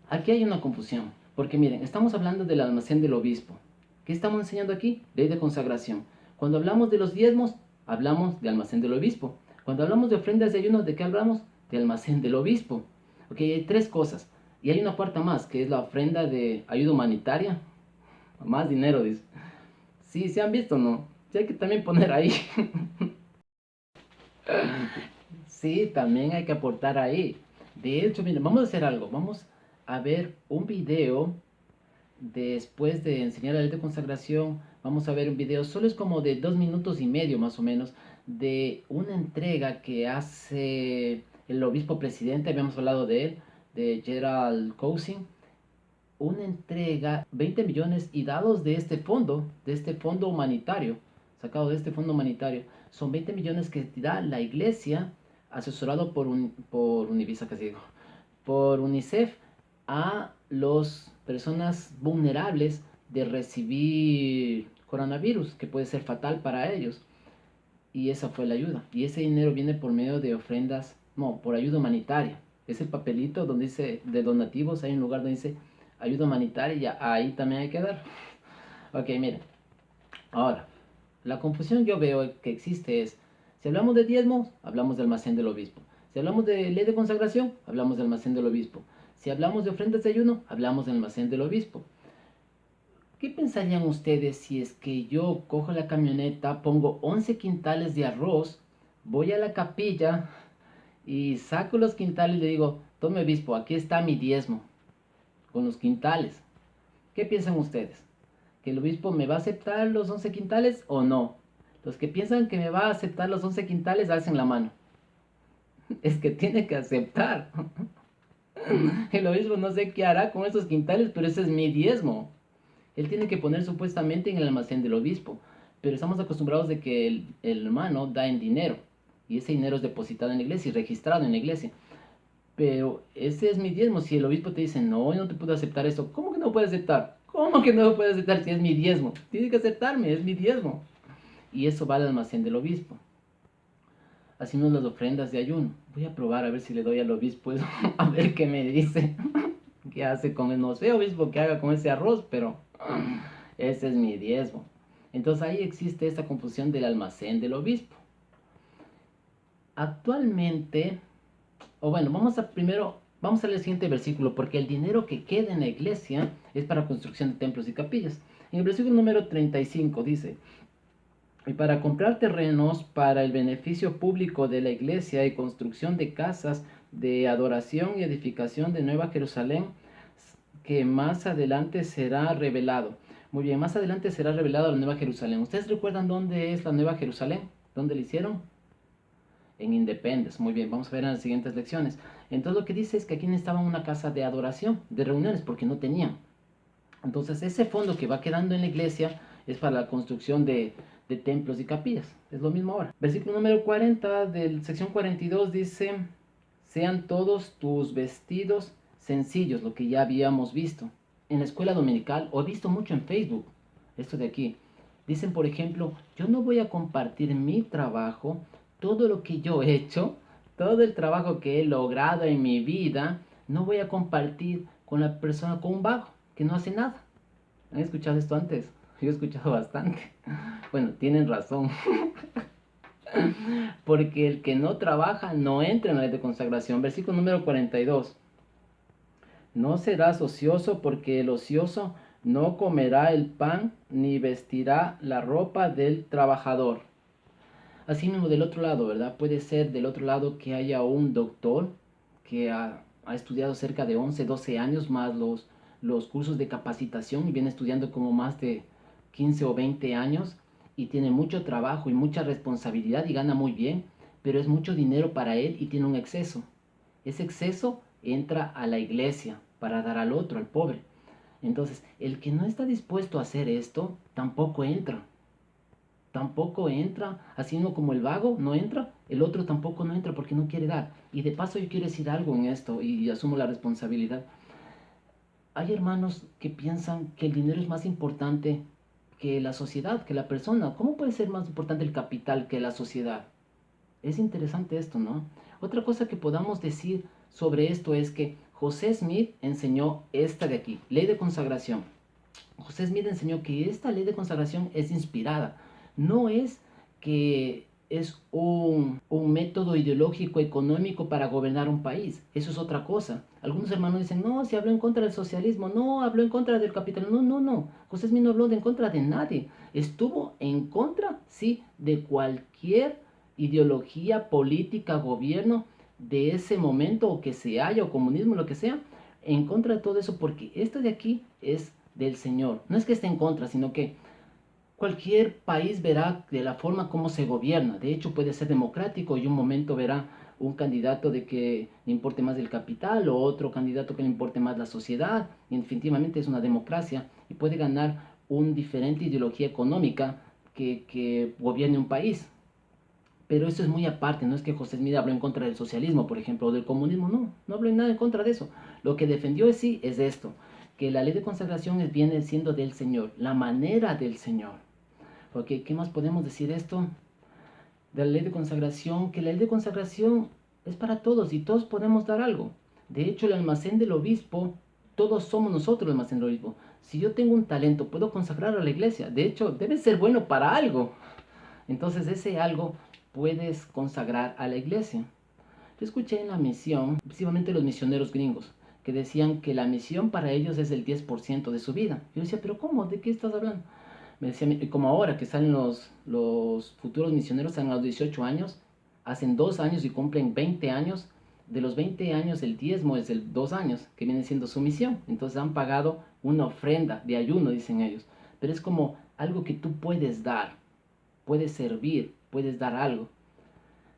Aquí hay una confusión, porque miren, estamos hablando del almacén del obispo. ¿Qué estamos enseñando aquí? Ley de consagración. Cuando hablamos de los diezmos, hablamos de almacén del obispo. Cuando hablamos de ofrendas de ayuno, ¿de qué hablamos? De almacén del obispo. Ok, hay tres cosas. Y hay una cuarta más, que es la ofrenda de ayuda humanitaria. Más dinero, dice. Sí, ¿se han visto, no? Sí, hay que también poner ahí. Sí, también hay que aportar ahí. De hecho, miren, vamos a hacer algo. Vamos a ver un video después de enseñar la ley de consagración, vamos a ver un video, solo es como de 2 minutos y medio más o menos, de una entrega que hace el obispo presidente, habíamos hablado de él, de Gerald Cousin, una entrega, 20 millones y dados de este fondo humanitario, sacado de este fondo humanitario, son 20 millones que da la iglesia, asesorado por Univisa, casi digo, por UNICEF, a las personas vulnerables de recibir coronavirus, que puede ser fatal para ellos. Y esa fue la ayuda. Y ese dinero viene por medio de ofrendas, no, por ayuda humanitaria. Es el papelito donde dice de donativos, hay un lugar donde dice ayuda humanitaria y ahí también hay que dar. Ok, miren. Ahora, la confusión yo veo que existe es, si hablamos de diezmos, hablamos del almacén del obispo. Si hablamos de ley de consagración, hablamos del almacén del obispo. Si hablamos de ofrendas de ayuno, hablamos del almacén del obispo. ¿Qué pensarían ustedes si es que yo cojo la camioneta, pongo 11 quintales de arroz, voy a la capilla y saco los quintales y le digo, tome obispo, aquí está mi diezmo, con los quintales? ¿Qué piensan ustedes? ¿Que el obispo me va a aceptar los 11 quintales o no? Los que piensan que me va a aceptar los 11 quintales, alcen la mano. Es que tiene que aceptar. El obispo no sé qué hará con esos quintales, pero ese es mi diezmo. Él tiene que poner supuestamente en el almacén del obispo, pero estamos acostumbrados de que el hermano da en dinero, y ese dinero es depositado en la iglesia y registrado en la iglesia. Pero ese es mi diezmo. Si el obispo te dice, no, yo no te puedo aceptar eso, ¿cómo que no puede aceptar? ¿Cómo que no lo puede aceptar si es mi diezmo? Tiene que aceptarme, es mi diezmo. Y eso va al almacén del obispo. Hacemos las ofrendas de ayuno. Voy a probar a ver si le doy al obispo eso, a ver qué me dice. ¿Qué hace con el, no sé, obispo, que haga con ese arroz? Pero ese es mi diezmo. Entonces ahí existe esta confusión del almacén del obispo. Actualmente, o bueno, vamos a leer el siguiente versículo, porque el dinero que queda en la iglesia es para construcción de templos y capillas. En el versículo número 35 dice, y para comprar terrenos para el beneficio público de la iglesia y construcción de casas de adoración y edificación de Nueva Jerusalén, que más adelante será revelado. Muy bien, más adelante será revelado la Nueva Jerusalén. ¿Ustedes recuerdan dónde es la Nueva Jerusalén? ¿Dónde la hicieron? En Independence. Muy bien, vamos a ver en las siguientes lecciones. Entonces lo que dice es que aquí necesitaban una casa de adoración, de reuniones, porque no tenían. Entonces ese fondo que va quedando en la iglesia es para la construcción de templos y capillas. Es lo mismo ahora. Versículo número 40 de sección 42 dice, sean todos tus vestidos sencillos, lo que ya habíamos visto. En la escuela dominical, o he visto mucho en Facebook, esto de aquí. Dicen, por ejemplo, yo no voy a compartir mi trabajo, todo lo que yo he hecho, todo el trabajo que he logrado en mi vida, no voy a compartir con la persona, con un vago, que no hace nada. ¿Han escuchado esto antes? Yo he escuchado bastante. Bueno, tienen razón. Porque el que no trabaja no entra en la ley de consagración. Versículo número 42. No serás ocioso, porque el ocioso no comerá el pan ni vestirá la ropa del trabajador. Así mismo del otro lado, ¿verdad? Puede ser del otro lado que haya un doctor que ha estudiado cerca de 11, 12 años más los cursos de capacitación y viene estudiando como más de 15 o 20 años y tiene mucho trabajo y mucha responsabilidad y gana muy bien, pero es mucho dinero para él y tiene un exceso. Ese exceso entra a la iglesia para dar al otro, al pobre. Entonces, el que no está dispuesto a hacer esto, tampoco entra. Tampoco entra, así no como el vago no entra, el otro tampoco no entra porque no quiere dar. Y de paso yo quiero decir algo en esto y asumo la responsabilidad. Hay hermanos que piensan que el dinero es más importante que la sociedad, que la persona. ¿Cómo puede ser más importante el capital que la sociedad? Es interesante esto, ¿no? Otra cosa que podamos decir sobre esto es que José Smith enseñó esta de aquí, ley de consagración. José Smith enseñó que esta ley de consagración es inspirada. No es que es un método ideológico económico para gobernar un país. Eso es otra cosa. Algunos hermanos dicen, no, si habló en contra del socialismo, no, habló en contra del capitalismo. No, no, no. José Smith no habló en contra de nadie. Estuvo en contra, sí, de cualquier ideología, política, gobierno de ese momento, o que se haya, o comunismo, lo que sea, en contra de todo eso, porque esto de aquí es del Señor. No es que esté en contra, sino que cualquier país verá de la forma como se gobierna. De hecho, puede ser democrático y un momento verá un candidato de que le importe más el capital o otro candidato que le importe más la sociedad. Y definitivamente es una democracia y puede ganar una diferente ideología económica que gobierne un país. Pero eso es muy aparte, no es que José Smith habló en contra del socialismo, por ejemplo, o del comunismo, no habló nada en contra de eso. Lo que defendió es sí, es esto, que la ley de consagración viene siendo del Señor, la manera del Señor. Porque, ¿qué más podemos decir esto? De la ley de consagración, que la ley de consagración es para todos y todos podemos dar algo. De hecho, el almacén del obispo, todos somos nosotros el almacén del obispo. Si yo tengo un talento, puedo consagrar a la iglesia. De hecho, debe ser bueno para algo. Entonces, ese algo puedes consagrar a la iglesia. Yo escuché en la misión, principalmente los misioneros gringos, que decían que la misión para ellos es el 10% de su vida. Yo decía, pero ¿cómo? ¿De qué estás hablando? Me decía, como ahora que salen los futuros misioneros, salen a los 18 años, hacen 2 años y cumplen 20 años. De los 20 años, el diezmo es de 2 años, que viene siendo su misión. Entonces han pagado una ofrenda de ayuno, dicen ellos. Pero es como algo que tú puedes dar, puedes servir, puedes dar algo.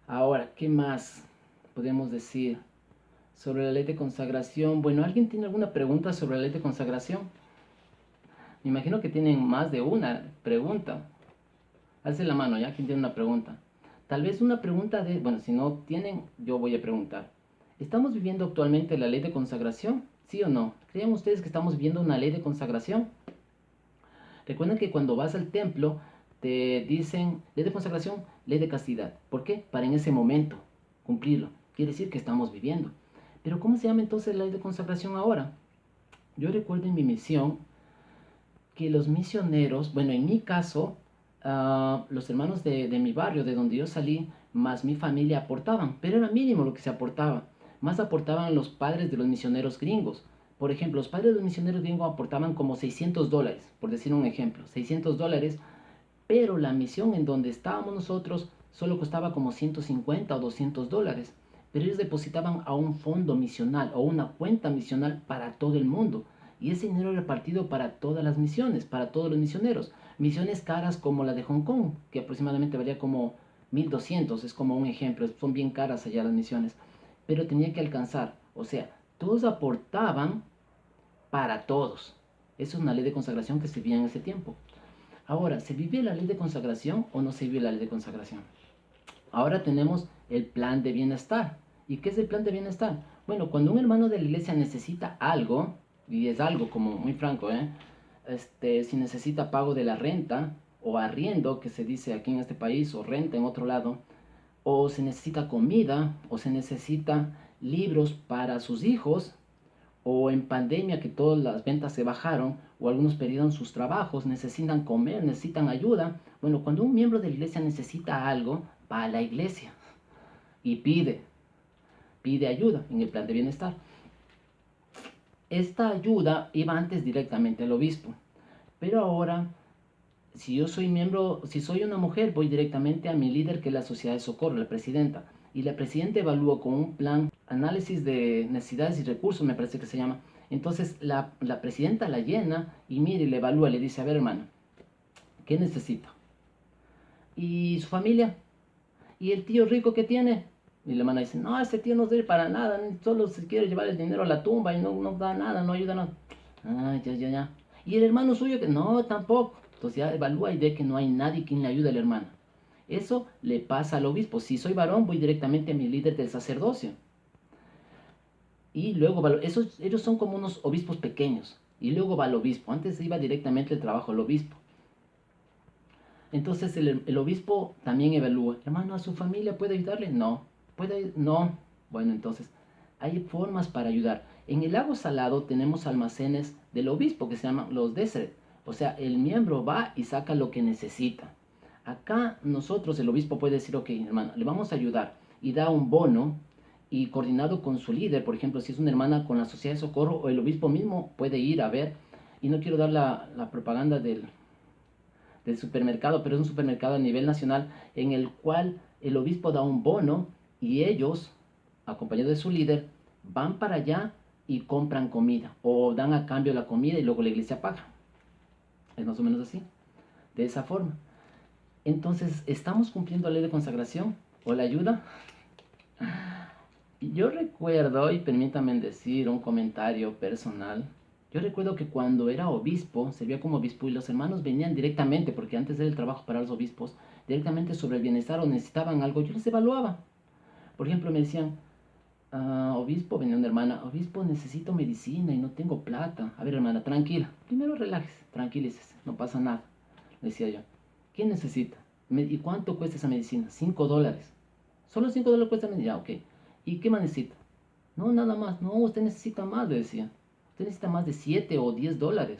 Ahora, ¿qué más podemos decir sobre la ley de consagración? Bueno, ¿alguien tiene alguna pregunta sobre la ley de consagración? Me imagino que tienen más de una pregunta. Alce la mano, ¿ya? ¿Quién tiene una pregunta? Tal vez una pregunta de... Bueno, si no tienen, yo voy a preguntar. ¿Estamos viviendo actualmente la ley de consagración? ¿Sí o no? ¿Creen ustedes que estamos viviendo una ley de consagración? Recuerden que cuando vas al templo, te dicen ley de consagración, ley de castidad. ¿Por qué? Para en ese momento cumplirlo. Quiere decir que estamos viviendo. Pero ¿cómo se llama entonces la ley de consagración ahora? Yo recuerdo en mi misión que los misioneros, bueno, en mi caso, los hermanos de mi barrio, de donde yo salí, más mi familia aportaban, pero era mínimo lo que se aportaba. Más aportaban los padres de los misioneros gringos. Por ejemplo, los padres de los misioneros gringos aportaban como $600, por decir un ejemplo, $600, pero la misión en donde estábamos nosotros solo costaba como 150 o $200. Pero ellos depositaban a un fondo misional o una cuenta misional para todo el mundo. Y ese dinero era repartido para todas las misiones, para todos los misioneros. Misiones caras como la de Hong Kong, que aproximadamente valía como 1.200, es como un ejemplo, son bien caras allá las misiones. Pero tenía que alcanzar, o sea, todos aportaban para todos. Eso es una ley de consagración que se vivía en ese tiempo. Ahora, ¿se vive la ley de consagración o no se vive la ley de consagración? Ahora tenemos el plan de bienestar. ¿Y qué es el plan de bienestar? Bueno, cuando un hermano de la iglesia necesita algo, y es algo como muy franco, si necesita pago de la renta o arriendo, que se dice aquí en este país, o renta en otro lado, o se necesita comida, o se necesita libros para sus hijos, o en pandemia que todas las ventas se bajaron, o algunos perdieron sus trabajos, necesitan comer, necesitan ayuda. Bueno, cuando un miembro de la iglesia necesita algo, va a la iglesia y pide ayuda en el plan de bienestar. Esta ayuda iba antes directamente al obispo, pero ahora, si yo soy miembro, si soy una mujer, voy directamente a mi líder, que es la Sociedad de Socorro, la presidenta, y la presidenta evalúa con un plan, análisis de necesidades y recursos, me parece que se llama. Entonces la presidenta la llena y mire, le evalúa, le dice, a ver hermana, ¿qué necesita? ¿Y su familia? ¿Y el tío rico que tiene? Y la hermana dice, no, ese tío no sirve para nada, solo se quiere llevar el dinero a la tumba y no da nada, no ayuda a nada. Ah, ya. ¿Y el hermano suyo que no, tampoco? Entonces ya evalúa y ve que no hay nadie quien le ayude a la hermana. Eso le pasa al obispo. Si soy varón, voy directamente a mi líder del sacerdocio. Y luego va, ellos son como unos obispos pequeños. Y luego va al obispo. Antes iba directamente el trabajo al obispo. Entonces el obispo también evalúa. Hermano, ¿a su familia puede ayudarle? No. No. Bueno, entonces hay formas para ayudar. En el lago Salado tenemos almacenes del obispo que se llaman los Deseret. O sea, el miembro va y saca lo que necesita. Acá nosotros, el obispo puede decir, ok, hermano, le vamos a ayudar. Y da un bono y coordinado con su líder, por ejemplo, si es una hermana con la Sociedad de Socorro, o el obispo mismo puede ir a ver. Y no quiero dar la propaganda del supermercado, pero es un supermercado a nivel nacional en el cual el obispo da un bono y ellos, acompañados de su líder, van para allá y compran comida, o dan a cambio la comida y luego la iglesia paga. Es más o menos así, de esa forma. Entonces, ¿estamos cumpliendo la ley de consagración o la ayuda? Yo recuerdo, y permítanme decir un comentario personal, yo recuerdo que cuando era obispo, servía como obispo y los hermanos venían directamente, porque antes era el trabajo para los obispos, directamente sobre el bienestar o necesitaban algo, yo les evaluaba. Por ejemplo, me decían, obispo, venía una hermana, obispo, necesito medicina y no tengo plata. A ver, hermana, tranquila, primero relájese, tranquilícese, no pasa nada, le decía yo. ¿Qué necesita? ¿Y cuánto cuesta esa medicina? $5. Solo $5 cuesta la medicina, ok. ¿Y qué más necesita? No, nada más. No, usted necesita más, le decía. Usted necesita más de $7 o $10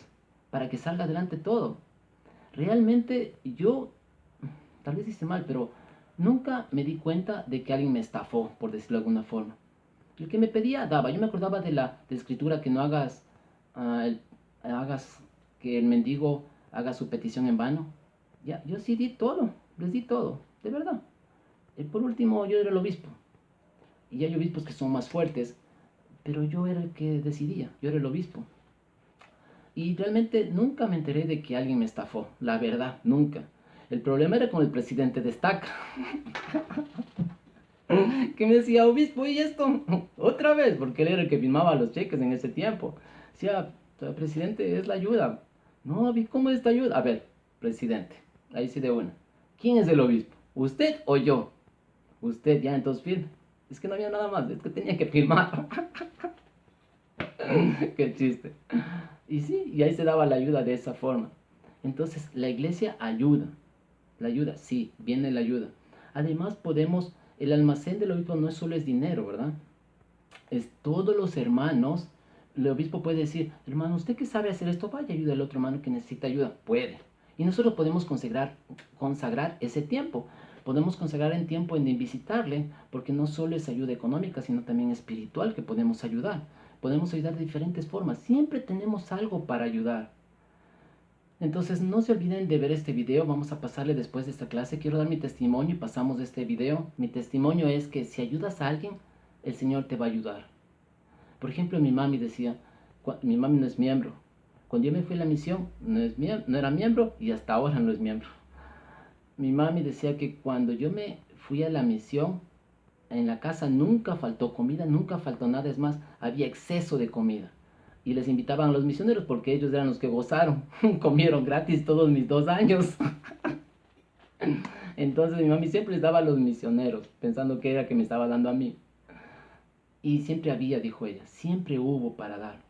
para que salga adelante todo. Realmente yo, tal vez hice mal, pero nunca me di cuenta de que alguien me estafó, por decirlo de alguna forma. El que me pedía, daba. Yo me acordaba de la escritura que no hagas, hagas que el mendigo haga su petición en vano. Ya, yo sí di todo, les di todo, de verdad. Por último, yo era el obispo. Y hay obispos que son más fuertes, pero yo era el que decidía, yo era el obispo. Y realmente nunca me enteré de que alguien me estafó, la verdad, nunca. El problema era con el presidente de Estaca, que me decía, obispo, ¿y esto? Otra vez, porque él era el que firmaba los cheques en ese tiempo. Decía, presidente, es la ayuda. No, ¿cómo es esta ayuda? A ver, presidente, ahí sí de una. ¿Quién es el obispo? ¿Usted o yo? Usted, ya, entonces firme. Es que no había nada más, es que tenía que firmar. Qué chiste. Y sí, y ahí se daba la ayuda de esa forma. Entonces, la iglesia ayuda. La ayuda, sí, viene la ayuda. Además, el almacén del obispo no solo es dinero, ¿verdad? Es todos los hermanos. El obispo puede decir, hermano, ¿usted que sabe hacer esto? Vaya, ayuda al otro hermano que necesita ayuda. Puede. Y nosotros podemos consagrar ese tiempo. Podemos consagrar en tiempo en visitarle, porque no solo es ayuda económica, sino también espiritual que podemos ayudar. Podemos ayudar de diferentes formas. Siempre tenemos algo para ayudar. Entonces no se olviden de ver este video. Vamos a pasarle después de esta clase. Quiero dar mi testimonio y pasamos de este video. Mi testimonio es que si ayudas a alguien, el Señor te va a ayudar. Por ejemplo, mi mami decía, mi mami no es miembro. Cuando yo me fui a la misión, no era miembro y hasta ahora no es miembro. Mi mami decía que cuando yo me fui a la misión, en la casa nunca faltó comida, nunca faltó nada. Es más, había exceso de comida. Y les invitaban a los misioneros porque ellos eran los que gozaron. Comieron gratis todos mis 2 años. Entonces mi mami siempre les daba a los misioneros, pensando que era que me estaba dando a mí. Y siempre había, dijo ella, siempre hubo para dar.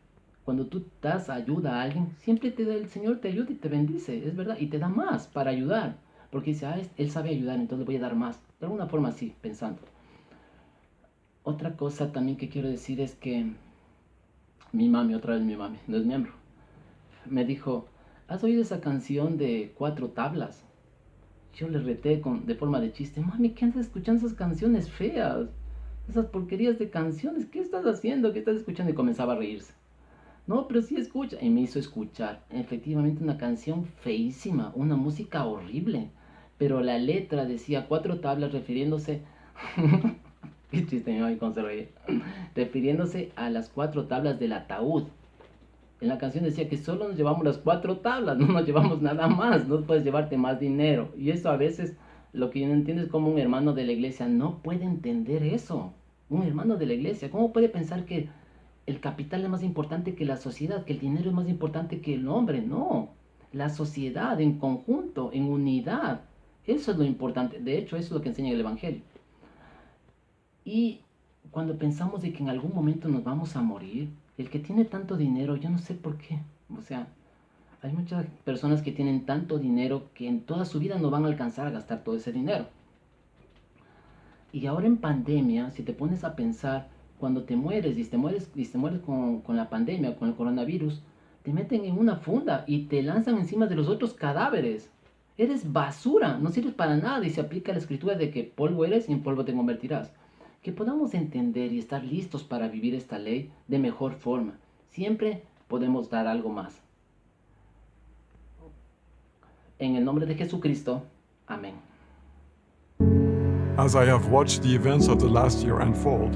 Cuando tú das ayuda a alguien, siempre el Señor te ayuda y te bendice, es verdad, y te da más para ayudar. Porque dice, él sabe ayudar, entonces le voy a dar más. De alguna forma así, pensando. Otra cosa también que quiero decir es que mi mami, otra vez mi mami, no es miembro, me dijo, ¿has oído esa canción de 4 tablas? Yo le reté de forma de chiste, mami, ¿qué andas escuchando esas canciones feas? Esas porquerías de canciones, ¿qué estás haciendo? ¿Qué estás escuchando? Y comenzaba a reírse. No, pero sí escucha. Y me hizo escuchar. Efectivamente una canción feísima, una música horrible. Pero la letra decía 4 tablas refiriéndose... Qué chiste, mi mami, cómo se reía. Refiriéndose a las 4 tablas del ataúd. En la canción decía que solo nos llevamos las 4 tablas, no nos llevamos nada más, no puedes llevarte más dinero. Y eso a veces lo que yo no entiendo es cómo un hermano de la iglesia no puede entender eso. Un hermano de la iglesia, ¿cómo puede pensar que el capital es más importante que la sociedad, que el dinero es más importante que el hombre? No, la sociedad en conjunto, en unidad, eso es lo importante. De hecho, eso es lo que enseña el Evangelio. Y cuando pensamos de que en algún momento nos vamos a morir, el que tiene tanto dinero, yo no sé por qué. O sea, hay muchas personas que tienen tanto dinero que en toda su vida no van a alcanzar a gastar todo ese dinero. Y ahora en pandemia, si te pones a pensar, cuando te mueres con la pandemia, con el coronavirus, te meten en una funda y te lanzan encima de los otros cadáveres. Eres basura, no sirves para nada y se aplica la escritura de que polvo eres y en polvo te convertirás. Que podamos entender y estar listos para vivir esta ley de mejor forma. Siempre podemos dar algo más. En el nombre de Jesucristo. Amén. As I have watched the events of the last year unfold,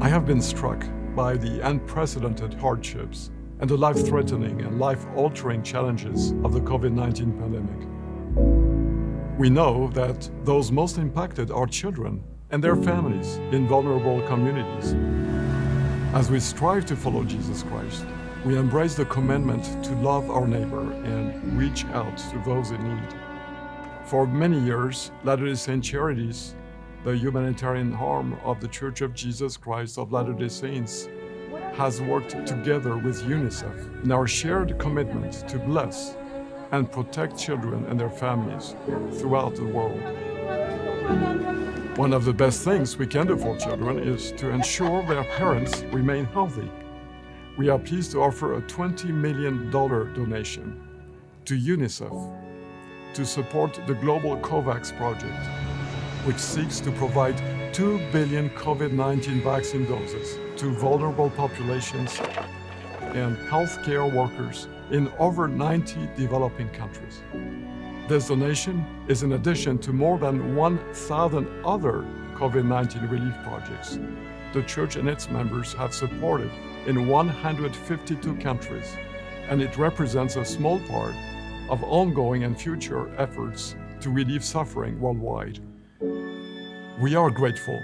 I have been struck by the unprecedented hardships and the life-threatening and life-altering challenges of the COVID-19 pandemic. We know that those most impacted are children and their families in vulnerable communities. As we strive to follow Jesus Christ, we embrace the commandment to love our neighbor and reach out to those in need. For many years, Latter-day Saint Charities, the humanitarian arm of the Church of Jesus Christ of Latter-day Saints, has worked together with UNICEF in our shared commitment to bless and protect children and their families throughout the world. One of the best things we can do for children is to ensure their parents remain healthy. We are pleased to offer a $20 million donation to UNICEF to support the global COVAX project, which seeks to provide 2 billion COVID-19 vaccine doses to vulnerable populations and healthcare workers in over 90 developing countries. This donation is in addition to more than 1,000 other COVID-19 relief projects the Church and its members have supported in 152 countries, and it represents a small part of ongoing and future efforts to relieve suffering worldwide. We are grateful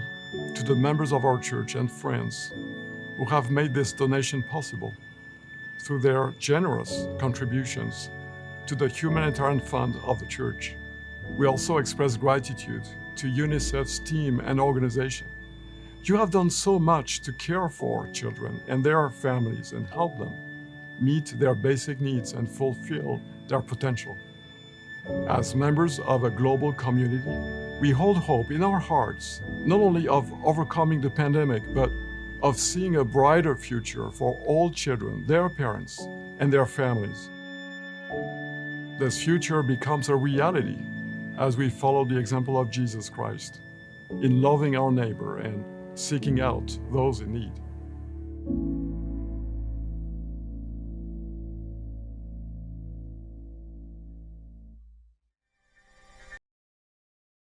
to the members of our church and friends who have made this donation possible through their generous contributions to the humanitarian fund of the church. We also express gratitude to UNICEF's team and organization. You have done so much to care for children and their families and help them meet their basic needs and fulfill their potential. As members of a global community, we hold hope in our hearts, not only of overcoming the pandemic, but of seeing a brighter future for all children, their parents, and their families. This future becomes a reality as we follow the example of Jesus Christ in loving our neighbor and seeking out those in need.